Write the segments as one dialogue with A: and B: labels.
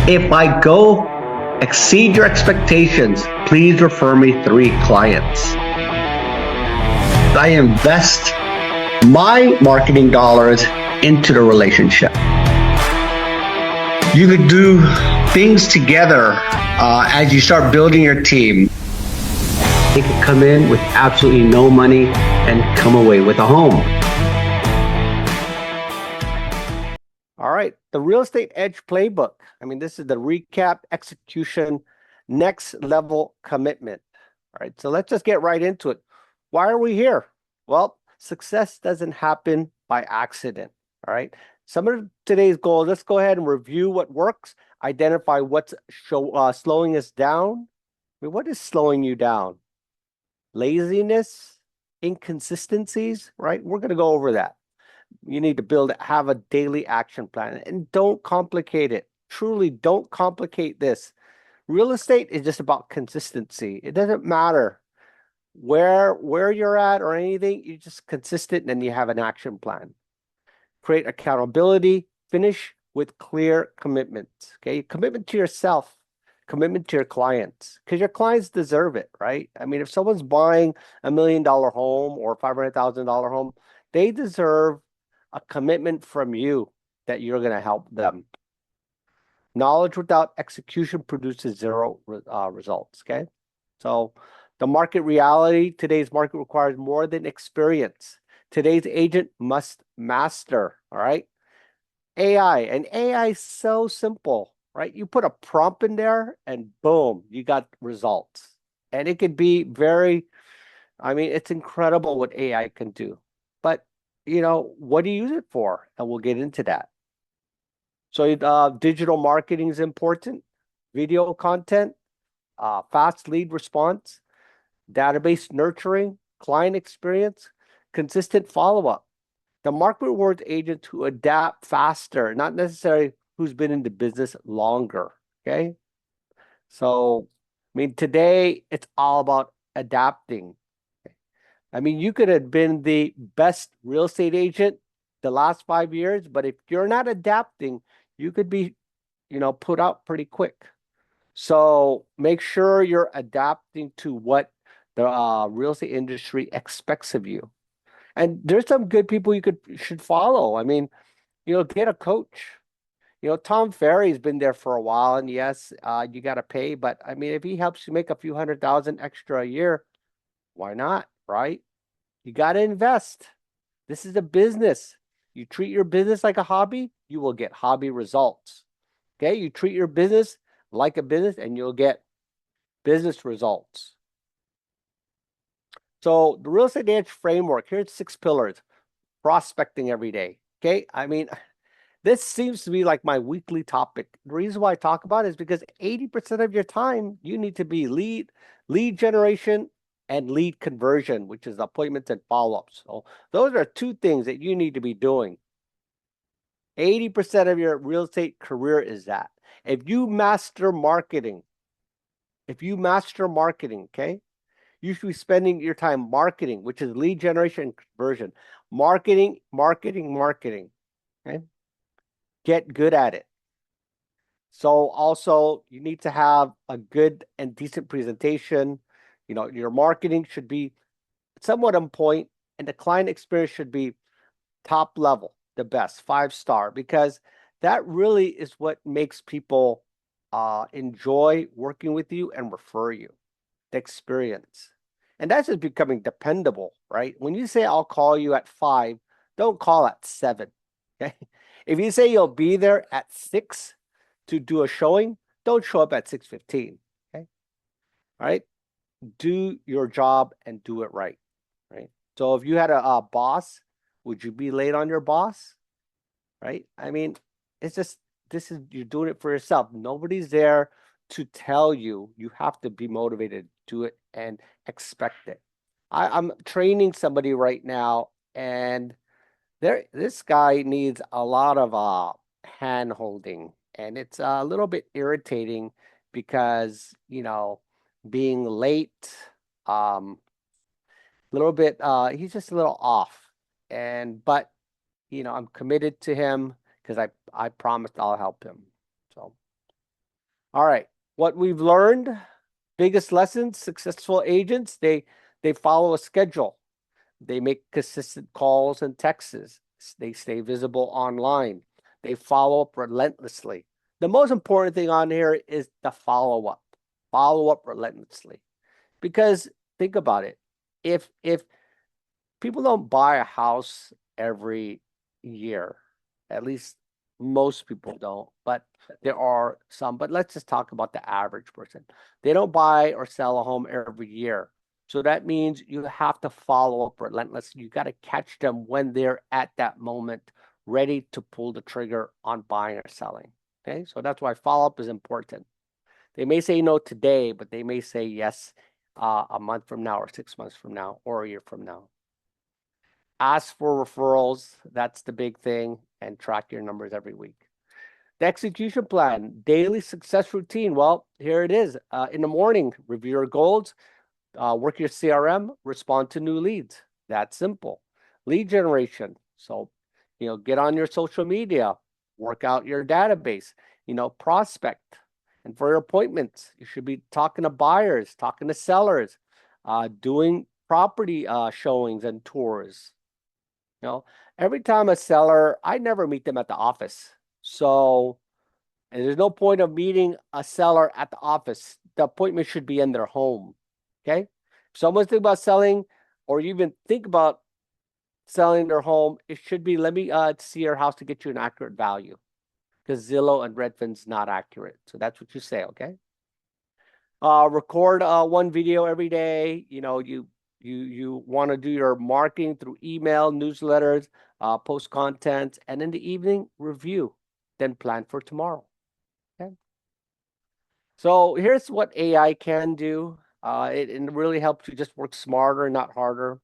A: If I go exceed your expectations, please refer me 3 clients. I invest my marketing dollars into the relationship. You could do things together as you start building your team. They could come in with absolutely no money and come away with a home.
B: All right, the Real Estate Edge Playbook. I mean, this is the recap, execution, next level commitment. All right, so let's just get right into it. Why are we here? Well, success doesn't happen by accident. All right, some of today's goals, let's go ahead and review what works, identify what's slowing us down. I mean, what is slowing you down? Laziness, inconsistencies, right? We're going to go over that. You need to have a daily action plan, and don't complicate it. Truly don't complicate this. Real estate is just about consistency. It doesn't matter where you're at or anything. You're just consistent and you have an action plan. Create accountability, finish with clear commitments. Okay, commitment to yourself, commitment to your clients, because your clients deserve it, right? I mean, if someone's buying $1 million home or $500,000 home, they deserve a commitment from you that you're going to help them. Knowledge without execution produces zero results. Okay. So the market reality, today's market requires more than experience. Today's agent must master. All right. AI, and AI is so simple, right? You put a prompt in there and boom, you got results. And it could be it's incredible what AI can do. But what do you use it for? And we'll get into that. So digital marketing is important, video content, fast lead response, database nurturing, client experience, consistent follow-up. The market rewards agents who adapt faster, not necessarily who's been in the business longer, okay? So, I mean, today it's all about adapting. I mean, you could have been the best real estate agent the last 5 years, but if you're not adapting, you could be, put out pretty quick. So make sure you're adapting to what the real estate industry expects of you. And there's some good people you should follow. I mean, get a coach. Tom Ferry's been there for a while, and yes, you got to pay, but I mean, if he helps you make a few $100,000 extra a year, why not, right? You got to invest. This is a business. You treat your business like a hobby, you will get hobby results. Okay, you treat your business like a business and you'll get business results. So the Real Estate Edge framework, here's 6 pillars. Prospecting every day. Okay, I mean, this seems to be like my weekly topic. The reason why I talk about it is because 80% of your time, you need to be lead generation and lead conversion, which is appointments and follow-ups. So those are 2 things that you need to be doing. 80% of your real estate career is that. If you master marketing, okay, you should be spending your time marketing, which is lead generation and conversion. Marketing, okay? Get good at it. So also, you need to have a good and decent presentation. Your marketing should be somewhat on point, and the client experience should be top level, the best, 5-star, because that really is what makes people enjoy working with you and refer you, the experience. And that's just becoming dependable, right? When you say, I'll call you at 5, don't call at 7, okay? If you say you'll be there at 6 to do a showing, don't show up at 6:15, okay? All right? Do your job and do it right, right? So if you had a boss, would you be late on your boss, right? I mean, it's just, you're doing it for yourself. Nobody's there to tell you. You have to be motivated to do it and expect it. I'm training somebody right now, and this guy needs a lot of hand holding, and it's a little bit irritating because being late, a little bit he's just a little off, but I'm committed to him because I promised I'll help him. So All right. What we've learned, biggest lessons, successful agents, they follow a schedule. They make consistent calls and texts. They stay visible online. They follow up relentlessly. The most important thing on here is the follow up. Follow up relentlessly. Because think about it. If people don't buy a house every year, at least most people don't, but there are some. But let's just talk about the average person. They don't buy or sell a home every year. So that means you have to follow up relentlessly. You got to catch them when they're at that moment, ready to pull the trigger on buying or selling. Okay, so that's why follow up is important. They may say no today, but they may say yes a month from now, or 6 months from now, or a year from now. Ask for referrals. That's the big thing, and track your numbers every week. The execution plan, daily success routine. Well, here it is. In the morning, review your goals, work your CRM, respond to new leads. That's simple. Lead generation. So, get on your social media, work out your database, prospect. And for your appointments, you should be talking to buyers, talking to sellers, doing property showings and tours. Every time a seller, I never meet them at the office. So, and there's no point of meeting a seller at the office. The appointment should be in their home. Okay. If someone's thinking about selling, or you even think about selling their home, it should be, let me see your house to get you an accurate value, because Zillow and Redfin's not accurate. So that's what you say. Okay. Record one video every day. You want to do your marketing through email, newsletters, post content, and in the evening, review, then plan for tomorrow. Okay. So here's what AI can do. It really helps you just work smarter, not harder.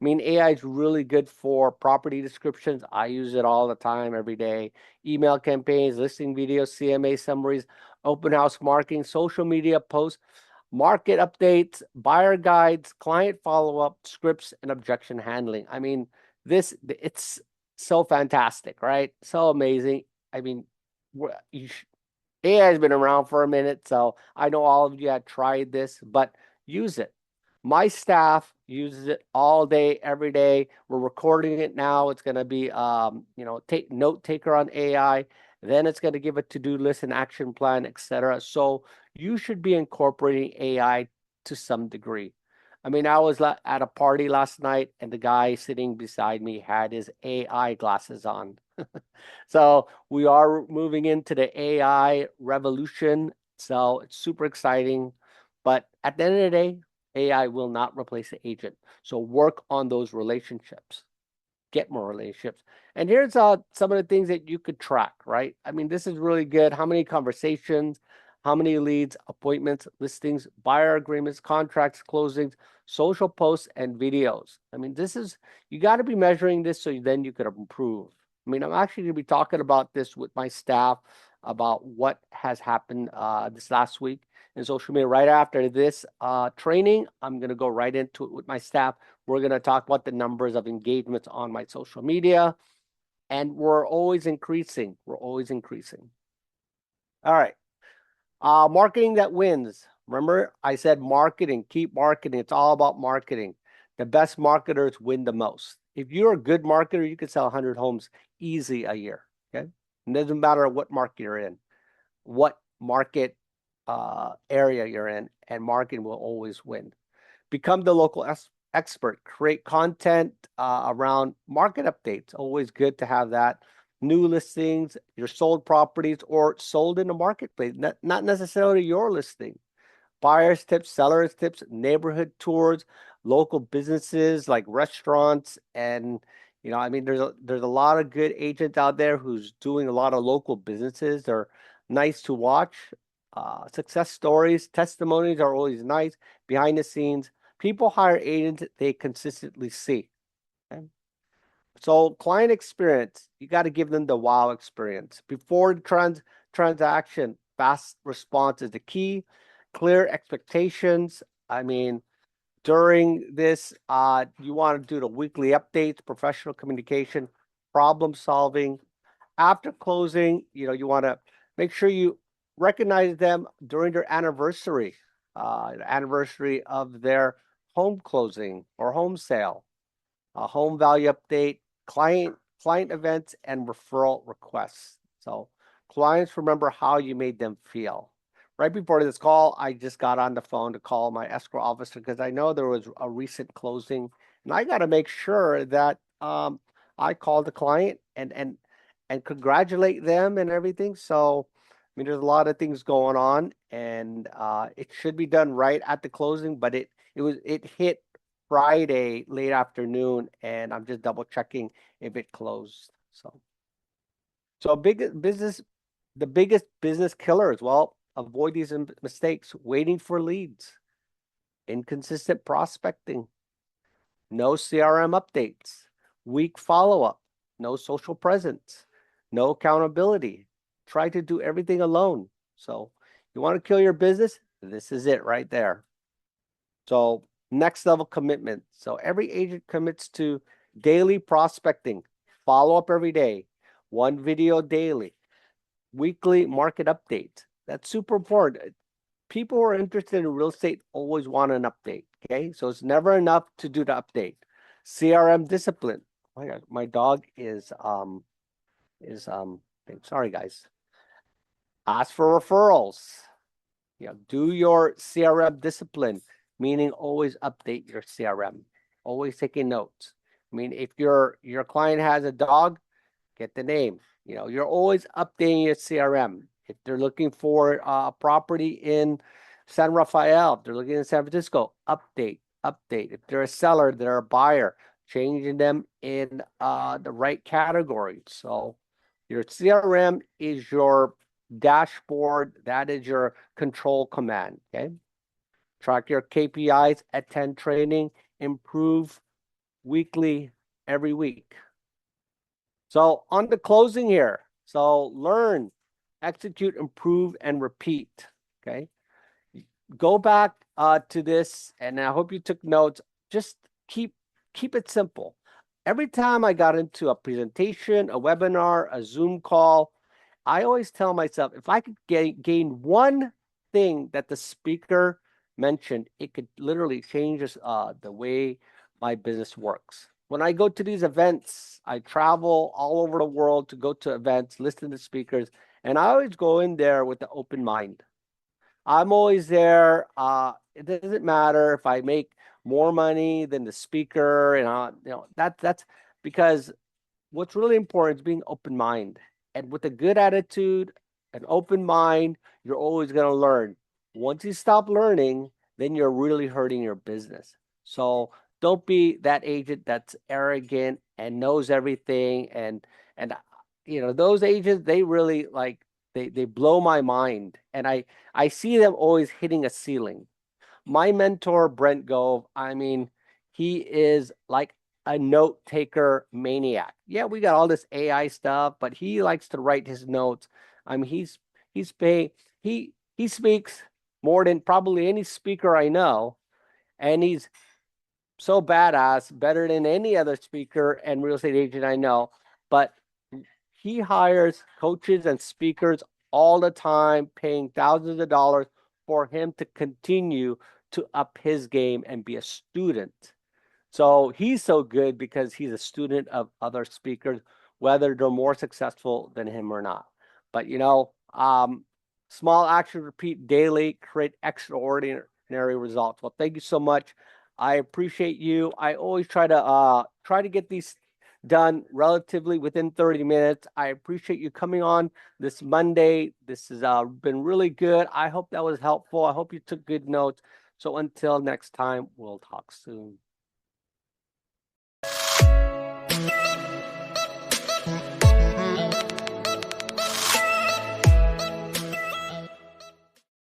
B: I mean, AI is really good for property descriptions. I use it all the time, every day. Email campaigns, listing videos, CMA summaries, open house marketing, social media posts, market updates, buyer guides, client follow-up, scripts, and objection handling. I mean, it's so fantastic, right? So amazing. I mean, AI has been around for a minute, so I know all of you had tried this, but use it. My staff uses it all day, every day. We're recording it now. It's going to be, note taker on AI. Then it's going to give a to-do list and action plan, etc. So you should be incorporating AI to some degree. I mean, I was at a party last night, and the guy sitting beside me had his AI glasses on. So we are moving into the AI revolution. So it's super exciting. But at the end of the day, AI will not replace the agent. So work on those relationships. Get more relationships. And here's some of the things that you could track, right? I mean, this is really good. How many conversations, how many leads, appointments, listings, buyer agreements, contracts, closings, social posts, and videos. I mean, you got to be measuring this so then you could improve. I mean, I'm actually going to be talking about this with my staff about what has happened this last week in social media. Right after this training, I'm going to go right into it with my staff. We're going to talk about the numbers of engagements on my social media, and we're always increasing. We're always increasing. All right. Marketing that wins. Remember, I said marketing, keep marketing. It's all about marketing. The best marketers win the most. If you're a good marketer, you can sell 100 homes easy a year. Okay. It doesn't matter what market you're in, what market area you're in, and marketing will always win. Become the local expert. Create content around market updates. Always good to have that. New listings, your sold properties, or sold in the marketplace, not necessarily your listing. Buyers tips, sellers tips, neighborhood tours, local businesses like restaurants, and I mean, there's a lot of good agents out there who's doing a lot of local businesses. They're nice to watch. Success stories, testimonies are always nice. Behind the scenes, people hire agents they consistently see. Okay? So client experience, you got to give them the wow experience. Before the transaction, fast response is the key. Clear expectations. I mean, during this, you want to do the weekly updates, professional communication, problem solving. After closing, you want to make sure you recognize them during their anniversary, anniversary of their home closing or home sale, a home value update, client events, and referral requests. So clients remember how you made them feel. Right before this call, I just got on the phone to call my escrow officer because I know there was a recent closing, and I got to make sure that I call the client and congratulate them and everything. So, I mean, there's a lot of things going on, and it should be done right at the closing, but it hit Friday late afternoon, and I'm just double checking if it closed. So the biggest business killers, well, avoid these mistakes: waiting for leads, inconsistent prospecting, no CRM updates, weak follow-up, no social presence, no accountability. Try to do everything alone. So you want to kill your business? This is it right there. So next level commitment. So every agent commits to daily prospecting, follow up every day, one video daily, weekly market updates. That's super important. People who are interested in real estate always want an update. Okay. So it's never enough to do the update. CRM discipline. Oh my God, my dog is sorry guys. Ask for referrals. Do your CRM discipline, meaning always update your CRM, always taking notes. I mean, if your client has a dog, get the name. You're always updating your CRM. If they're looking for a property in San Rafael, if they're looking in San Francisco, update. If they're a seller, they're a buyer, changing them in the right category. So your CRM is your dashboard. That is your control command. Okay. Track your KPIs, attend training, improve weekly, every week. So on the closing here. So learn, execute, improve, and repeat. Okay. Go back to this, and I hope you took notes. Just keep it simple. Every time I got into a presentation, a webinar, a Zoom call, I always tell myself, if I could gain one thing that the speaker mentioned, it could literally change the way my business works. When I go to these events, I travel all over the world to go to events, listen to speakers, and I always go in there with an open mind. I'm always there. It doesn't matter if I make more money than the speaker, and that's because what's really important is being open mind. And with a good attitude, an open mind, you're always going to learn. Once you stop learning, then you're really hurting your business. So don't be that agent that's arrogant and knows everything. And those agents, they really they blow my mind. And I see them always hitting a ceiling. My mentor, Brent Gove, I mean, he is like a note taker maniac. Yeah, we got all this AI stuff, but he likes to write his notes. I mean, he speaks more than probably any speaker I know, and he's so badass, better than any other speaker and real estate agent I know. But he hires coaches and speakers all the time, paying thousands of dollars for him to continue to up his game and be a student. So he's so good because he's a student of other speakers, whether they're more successful than him or not. But small action repeat daily, create extraordinary results. Well, thank you so much. I appreciate you. I always try to get these done relatively within 30 minutes. I appreciate you coming on this Monday. This has been really good. I hope that was helpful. I hope you took good notes. So until next time, we'll talk soon.